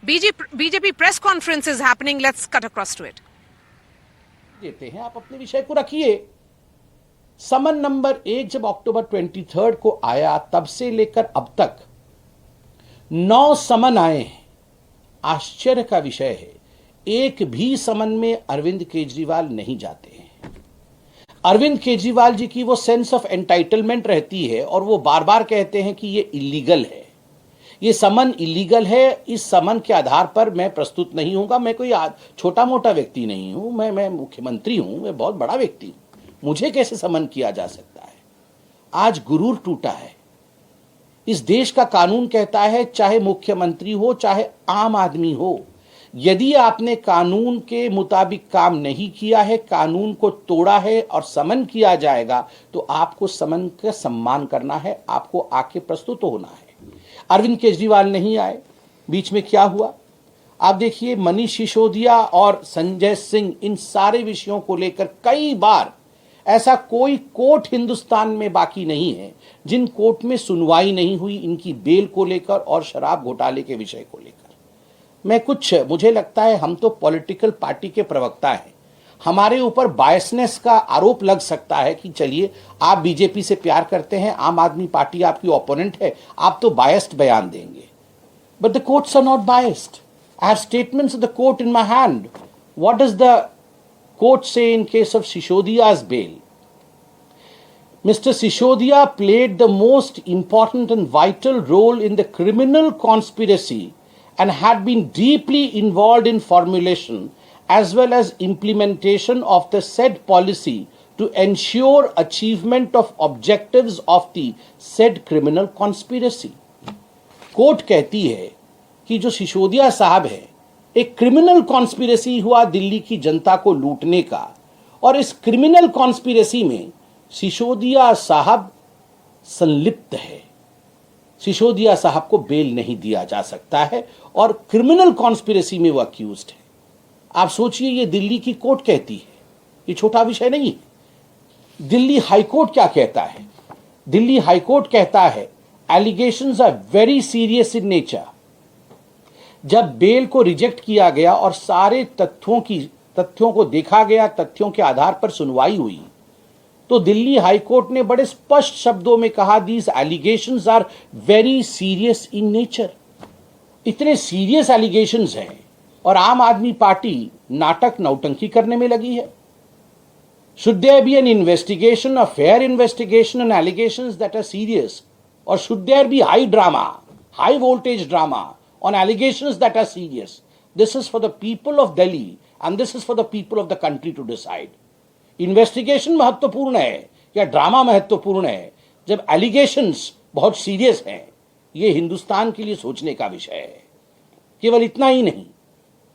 BJP press conference is happening. Let's cut across to it. देते हैं, आप अपने विषय को रखिए। समन नंबर 1 जब अक्टूबर 23 को आया तब से लेकर अब तक 9 समन आए हैं। आश्चर्य का विषय है, एक भी समन में अरविंद केजरीवाल नहीं जाते हैं। अरविंद केजरीवाल जी की वो सेंस ऑफ एंटाइटलमेंट रहती है और वो बार बार कहते हैं कि ये इलीगल है, ये समन इलीगल है। इस समन के आधार पर मैं प्रस्तुत नहीं होऊंगा। मैं कोई छोटा मोटा व्यक्ति नहीं हूं, मैं मुख्यमंत्री हूं, मैं बहुत बड़ा व्यक्ति हूं, मुझे कैसे समन किया जा सकता है। आज गुरूर टूटा है। इस देश का कानून कहता है, चाहे मुख्यमंत्री हो चाहे आम आदमी हो, यदि आपने कानून के मुताबिक काम नहीं किया है, कानून को तोड़ा है और समन किया जाएगा, तो आपको समन का सम्मान करना है, आपको आके प्रस्तुत होना है। अरविंद केजरीवाल नहीं आए। बीच में क्या हुआ आप देखिए। मनीष सिसोदिया और संजय सिंह, इन सारे विषयों को लेकर कई बार, ऐसा कोई कोर्ट हिंदुस्तान में बाकी नहीं है जिन कोर्ट में सुनवाई नहीं हुई इनकी बेल को लेकर और शराब घोटाले के विषय को लेकर। मुझे लगता है हम तो पॉलिटिकल पार्टी के प्रवक्ता हैं, हमारे ऊपर बायसनेस का आरोप लग सकता है कि चलिए आप बीजेपी से प्यार करते हैं, आम आदमी पार्टी आपकी ओपोनेंट है, आप तो बायस्ड बयान देंगे। But the courts are not biased. I have statements of the court in my hand. What does the court say in case of Sisodia's bail? Mr. Sisodia played the most important and vital role in the criminal conspiracy and had been deeply involved in formulation as well as implementation of the said policy to ensure achievement of objectives of the said criminal conspiracy. Court कहती है कि जो सिसोदिया साहब है, एक criminal conspiracy हुआ दिल्ली की जनता को लूटने का, और इस क्रिमिनल कॉन्स्पिरेसी में सिसोदिया साहब संलिप्त है। सिसोदिया साहब को बेल नहीं दिया जा सकता है और क्रिमिनल कॉन्स्पिरेसी में वो अक्यूज्ड है। आप सोचिए, ये दिल्ली की कोर्ट कहती है, ये छोटा विषय नहीं है। दिल्ली हाईकोर्ट क्या कहता है? दिल्ली हाईकोर्ट कहता है allegations are very serious in nature. जब बेल को रिजेक्ट किया गया और सारे तथ्यों को देखा गया, तथ्यों के आधार पर सुनवाई हुई, तो दिल्ली हाईकोर्ट ने बड़े स्पष्ट शब्दों में कहा, these allegations are very serious in nature. इतने सीरियस एलिगेशंस हैं और आम आदमी पार्टी नाटक नौटंकी करने में लगी है। Should there be an investigation, a fair investigation on allegations that are serious, और should there be high drama, high voltage drama on allegations that are serious? This is for the people of Delhi and this is for the people of the country to decide. Investigation महत्वपूर्ण है या drama महत्वपूर्ण है? जब allegations बहुत serious हैं, ये हिंदुस्तान के लिए सोचने का विषय है। केवल इतना ही नहीं,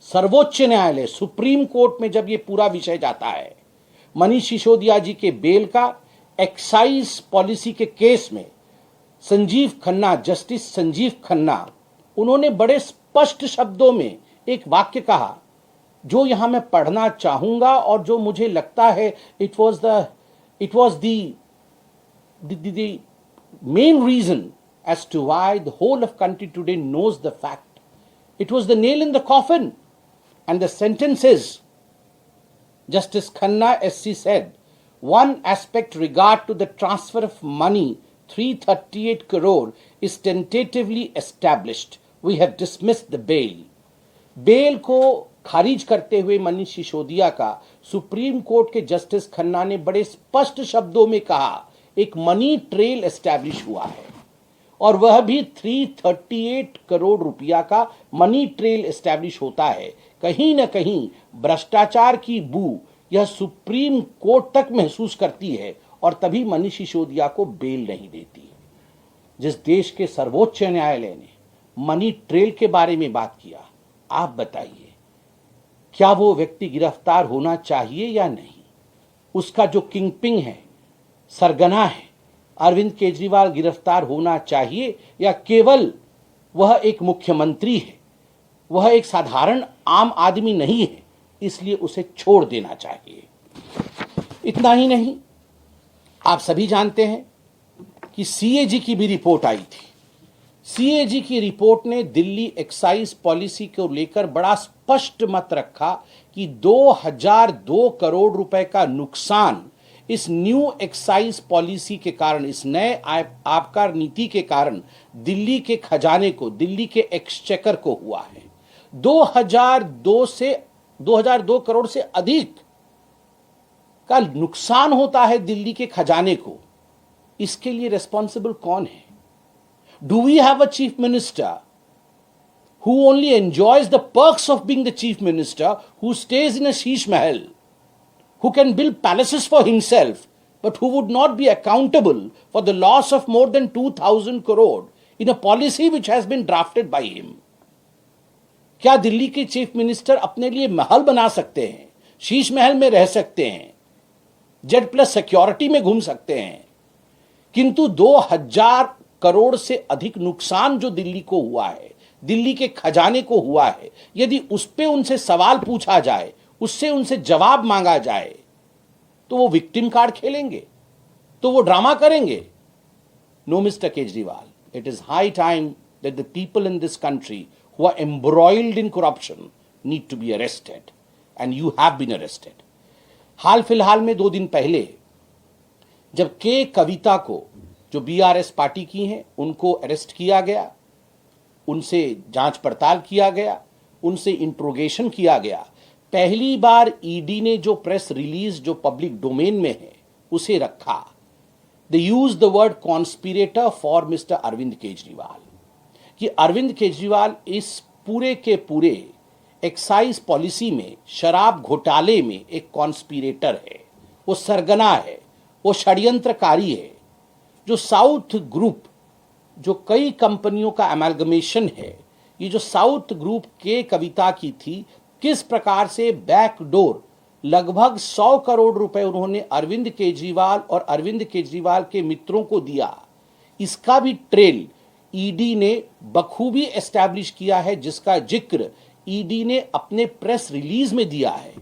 सर्वोच्च न्यायालय सुप्रीम कोर्ट में जब ये पूरा विषय जाता है, मनीष सिसोदिया जी के बेल का एक्साइज पॉलिसी के केस में संजीव खन्ना, जस्टिस संजीव खन्ना, उन्होंने बड़े स्पष्ट शब्दों में एक वाक्य कहा जो यहां मैं पढ़ना चाहूंगा और जो मुझे लगता है it was the main reason as to why the whole of country today knows the fact. It was the nail in the coffin and the sentence is, Justice Khanna SC said, one aspect regard to the transfer of money 338 crore is tentatively established. We have dismissed the bail. Bail को खारिज करते हुए मनीष सिसोदिया का supreme court के justice Khanna ने बड़े स्पष्ट शब्दों में कहा, एक मनी ट्रेल एस्टैब्लिश हुआ है और वह भी 338 करोड़ रुपया का मनी ट्रेल एस्टैब्लिश होता है। कहीं ना कहीं भ्रष्टाचार की बू यह सुप्रीम कोर्ट तक महसूस करती है और तभी मनीष सिसोदिया को बेल नहीं देती। जिस देश के सर्वोच्च न्यायालय ने मनी ट्रेल के बारे में बात किया, आप बताइए क्या वो व्यक्ति गिरफ्तार होना चाहिए या नहीं? उसका जो किंगपिन है, सरगना है, अरविंद केजरीवाल गिरफ्तार होना चाहिए या केवल वह एक मुख्यमंत्री है, वह एक साधारण आम आदमी नहीं है, इसलिए उसे छोड़ देना चाहिए? इतना ही नहीं, आप सभी जानते हैं कि सीएजी की भी रिपोर्ट आई थी। सीएजी की रिपोर्ट ने दिल्ली एक्साइज पॉलिसी को लेकर बड़ा स्पष्ट मत रखा कि 2002 करोड़ रुपए का नुकसान इस न्यू एक्साइज पॉलिसी के कारण, इस नए आबकार नीति के कारण दिल्ली के खजाने को, दिल्ली के एक्सचेकर को हुआ है। 2002 करोड़ से अधिक का नुकसान होता है दिल्ली के खजाने को। इसके लिए रिस्पॉन्सिबल कौन है? Do we have a chief minister who only enjoys the perks of being the chief minister, who stays in a sheesh mahal, who can build palaces for himself, but who would not be accountable for the loss of more than 2,000 crore in a policy which has been drafted by him? क्या दिल्ली के chief minister अपने लिए महल बना सकते हैं, शीश महल में रह सकते हैं, Z+ सिक्योरिटी में घूम सकते हैं, किंतु 2000 करोड़ से अधिक नुकसान जो दिल्ली को हुआ है, दिल्ली के खजाने को हुआ है, यदि उस पे उनसे सवाल पूछा जाए, उससे उनसे जवाब मांगा जाए, तो वो विक्टिम कार्ड खेलेंगे, तो वो ड्रामा करेंगे। No mister Kejriwal, it is high time that the people in this country who are embroiled in corruption need to be arrested, and you have been arrested. हाल फिलहाल में 2 दिन पहले जब के कविता को, जो बीआरएस पार्टी की हैं, उनको अरेस्ट किया गया, उनसे जांच पड़ताल किया गया, उनसे इंट्रोगेशन किया गया, पहली बार ईडी ने जो प्रेस रिलीज जो पब्लिक डोमेन में है उसे रखा। They use the word conspirator for mister Arvind Kejriwal, कि अरविंद केजरीवाल इस पूरे के पूरे एक्साइज पॉलिसी में, शराब घोटाले में एक कॉन्स्पिरेटर है, वो सरगना है, वो षड्यंत्रकारी है। जो साउथ ग्रुप, जो कई कंपनियों का अमेलगमेशन है, ये जो साउथ ग्रुप के कविता की थी, किस प्रकार से बैकडोर लगभग 100 करोड़ रुपए उन्होंने अरविंद केजरीवाल और अरविंद केजरीवाल के मित्रों को दिया, इसका भी ट्रेल ईडी ने बखूबी एस्टैब्लिश किया है, जिसका जिक्र ईडी ने अपने प्रेस रिलीज में दिया है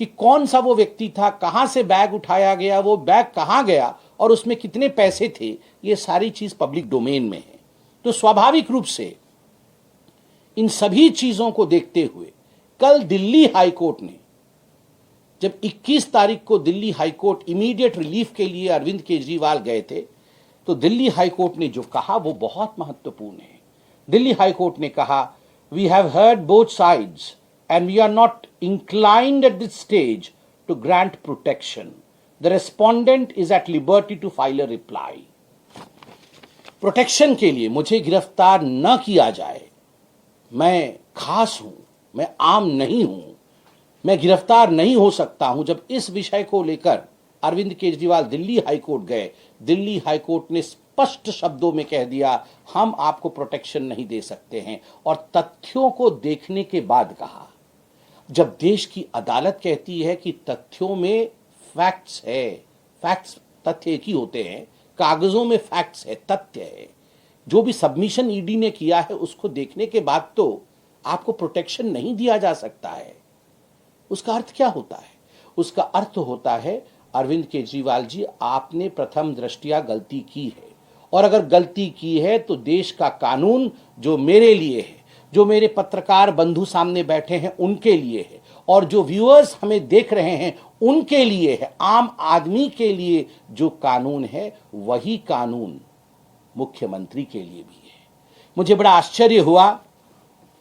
कि कौन सा वो व्यक्ति था, कहां से बैग उठाया गया, वो बैग कहां गया और उसमें कितने पैसे थे, ये सारी चीज पब्लिक डोमेन में है। तो स्वाभाविक रूप से इन सभी चीजों को देखते हुए कल दिल्ली हाईकोर्ट ने, जब 21 तारीख को दिल्ली हाईकोर्ट इमीडिएट रिलीफ के लिए अरविंद केजरीवाल गए थे, तो दिल्ली हाईकोर्ट ने जो कहा वो बहुत महत्वपूर्ण है। दिल्ली हाईकोर्ट ने कहा, we have heard both sides and we are not inclined at this stage to grant protection. The respondent is at liberty to file a reply. Protection के लिए मुझे गिरफ्तार न किया जाए, मैं खास हूं, मैं आम नहीं हूं, मैं गिरफ्तार नहीं हो सकता हूं। जब इस विषय को लेकर अरविंद केजरीवाल दिल्ली हाईकोर्ट गए, दिल्ली हाईकोर्ट ने स्पष्ट शब्दों में कह दिया, हम आपको प्रोटेक्शन नहीं दे सकते हैं। और तथ्यों को देखने के बाद कहा, जब देश की अदालत कहती है कि तथ्यों में फैक्ट्स है, फैक्ट्स तथ्य एक ही होते हैं, कागजों में फैक्ट्स है, तथ्य है, जो भी सबमिशन ईडी ने किया है उसको देखने के बाद तो आपको प्रोटेक्शन नहीं दिया जा सकता है। उसका अर्थ क्या होता है? उसका अर्थ होता है, अरविंद केजरीवाल जी, आपने प्रथम दृष्टया गलती की है, और अगर गलती की है तो देश का कानून जो मेरे लिए है, जो मेरे पत्रकार बंधु सामने बैठे हैं उनके लिए है, और जो व्यूअर्स हमें देख रहे हैं उनके लिए है, आम आदमी के लिए जो कानून है वही कानून मुख्यमंत्री के लिए भी है। मुझे बड़ा आश्चर्य हुआ,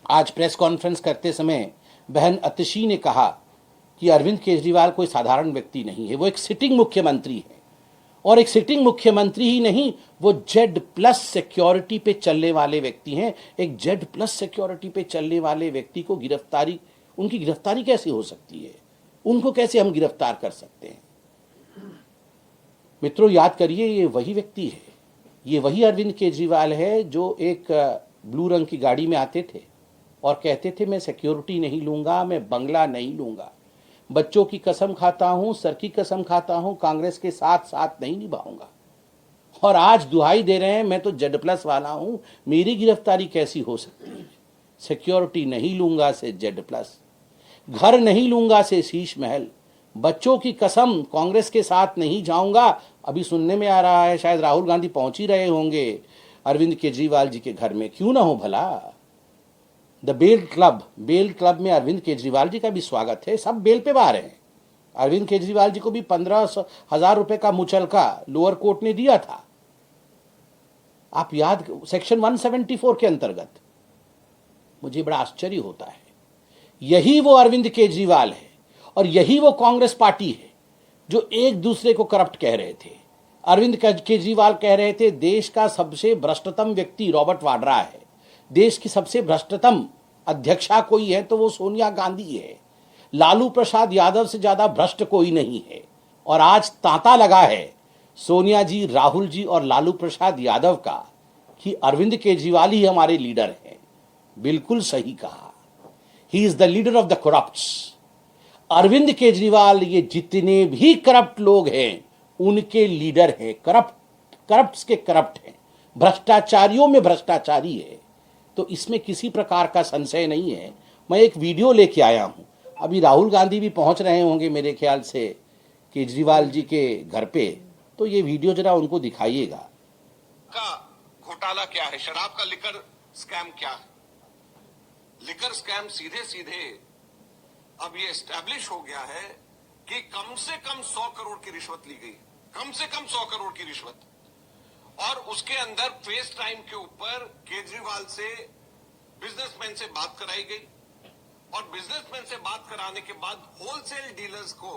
आज प्रेस कॉन्फ्रेंस करते समय बहन अतिशी ने कहा कि अरविंद केजरीवाल कोई साधारण व्यक्ति नहीं है, वो एक सिटिंग मुख्यमंत्री है, और एक सिटिंग मुख्यमंत्री ही नहीं, वो Z+ सिक्योरिटी पे चलने वाले व्यक्ति हैं। एक Z+ सिक्योरिटी पे चलने वाले व्यक्ति को गिरफ्तारी, उनकी गिरफ्तारी कैसे हो सकती है? उनको कैसे हम गिरफ्तार कर सकते हैं? मित्रों, याद करिए, ये वही व्यक्ति है, ये वही अरविंद केजरीवाल है जो एक ब्लू रंग की गाड़ी में आते थे और कहते थे, मैं सिक्योरिटी नहीं लूंगा, मैं बंगला नहीं लूंगा, बच्चों की कसम खाता हूं, सर की कसम खाता हूं, कांग्रेस के साथ साथ नहीं निभाऊंगा। और आज दुहाई दे रहे हैं, मैं तो Z+ वाला हूं, मेरी गिरफ्तारी कैसी हो सकती है? सिक्योरिटी नहीं लूंगा से Z+, घर नहीं लूंगा से शीश महल, बच्चों की कसम, कांग्रेस के साथ नहीं जाऊंगा। अभी सुनने में आ रहा है, शायद राहुल गांधी पहुंच ही रहे होंगे, अरविंद केजरीवाल जी के घर में, क्यों ना हो भला। द बेल क्लब में अरविंद केजरीवाल जी का भी स्वागत है, सब बेल पे बाहर हैं। अरविंद केजरीवाल जी को भी 15,000 रुपए का मुचलका लोअर कोर्ट ने दिया था, आप याद, सेक्शन 174 के अंतर्गत। मुझे बड़ा आश्चर्य होता है, यही वो अरविंद केजरीवाल है और यही वो कांग्रेस पार्टी है जो एक दूसरे को करप्ट कह रहे थे। अरविंद केजरीवाल कह रहे थे देश का सबसे भ्रष्टतम व्यक्ति रॉबर्ट वाड्रा है, देश की सबसे भ्रष्टतम अध्यक्षा कोई है तो वो सोनिया गांधी है, लालू प्रसाद यादव से ज्यादा भ्रष्ट कोई नहीं है। और आज तांता लगा है सोनिया जी, राहुल जी और लालू प्रसाद यादव का कि अरविंद केजरीवाल ही हमारे लीडर हैं। बिल्कुल सही कहा, he is the leader of the corrupts. Arvind Kejriwal ये जितने भी करप्ट लोग हैं उनके लीडर हैं, करप्ट्स के करप्ट हैं, भ्रष्टाचारियों में भ्रष्टाचारी है। तो इसमें किसी प्रकार का संशय नहीं है। मैं एक वीडियो लेके आया हूं, अभी राहुल गांधी भी पहुंच रहे होंगे मेरे ख्याल से केजरीवाल जी के घर पे, तो ये वीडियो जरा उनको दिखाइएगा। का घोटाला क्या है, शराब का लिकर स्कैम क्या है। लिकर स्कैम सीधे सीधे अब ये एस्टैब्लिश हो गया है कि कम से कम 100 करोड़ की रिश्वत ली गई, कम से कम 100 करोड़ की रिश्वत। और उसके अंदर फेस टाइम के ऊपर केजरीवाल से बिजनेसमैन से बात कराई गई और बिजनेसमैन से बात कराने के बाद होलसेल डीलर्स को,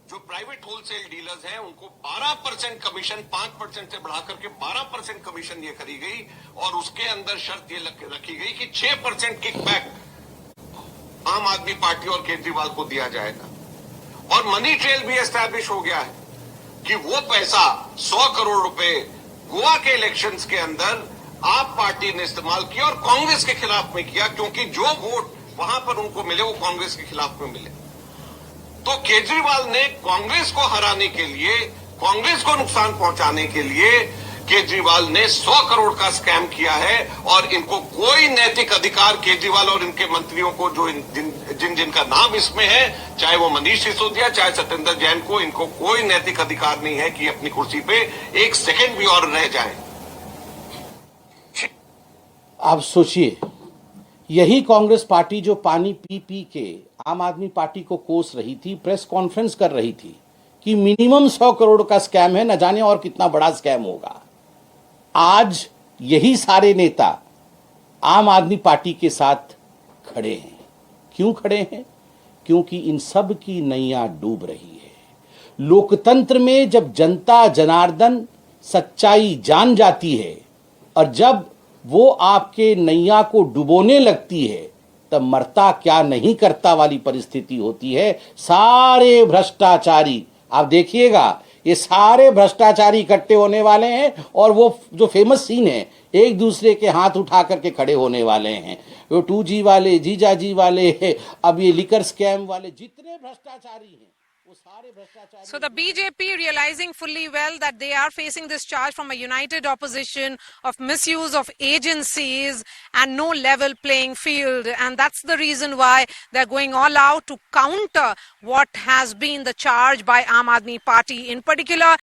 जो प्राइवेट होलसेल डीलर्स हैं, उनको 12% कमीशन 5% से बढ़ा करके 12% कमीशन ये करी गई। और उसके अंदर शर्त ये रखी गई कि 6% किकबैक आम आदमी पार्टी और केजरीवाल को दिया जाएगा। और मनी ट्रेल भी एस्टैब्लिश हो गया है कि वो पैसा 100 करोड़ रुपए गोवा के इलेक्शंस के अंदर आप पार्टी ने इस्तेमाल किया और कांग्रेस के खिलाफ में किया, क्योंकि जो वोट वहां पर उनको मिले वो कांग्रेस के खिलाफ में मिले। तो केजरीवाल ने कांग्रेस को हराने के लिए, कांग्रेस को नुकसान पहुंचाने के लिए केजरीवाल ने 100 करोड़ का स्कैम किया है। और इनको कोई नैतिक अधिकार, केजरीवाल और इनके मंत्रियों को, जो जिनका नाम इसमें है, चाहे वो मनीष सिसोदिया, चाहे सत्येंद्र जैन को, इनको कोई नैतिक अधिकार नहीं है कि अपनी कुर्सी पे एक सेकंड भी और रह जाए। आप सोचिए, यही कांग्रेस पार्टी जो पानी पी पी के आम आदमी पार्टी को कोस रही थी, प्रेस कॉन्फ्रेंस कर रही थी कि मिनिमम 100 करोड़ का स्कैम है, न जाने और कितना बड़ा स्कैम होगा। आज यही सारे नेता आम आदमी पार्टी के साथ खड़े हैं। क्यों खड़े हैं? क्योंकि इन सब की नैया डूब रही है। लोकतंत्र में जब जनता जनार्दन सच्चाई जान जाती है और जब वो आपके नैया को डुबोने लगती है, तब मरता क्या नहीं करता वाली परिस्थिति होती है। सारे भ्रष्टाचारी, आप देखिएगा, ये सारे भ्रष्टाचारी इकट्ठे होने वाले हैं और वो जो फेमस सीन है, एक दूसरे के हाथ उठा करके खड़े होने वाले हैं। वो 2G वाले, जीजाजी वाले, अब ये लिकर स्कैम वाले, जितने भ्रष्टाचारी हैं वो सारे भ्रष्टाचारी। So the BJP, realizing fully well that they are facing this charge from a united opposition of misuse of agencies and no level playing field, and that's the reason why they're going all out to counter what has been the charge by Aam Aadmi Party in particular.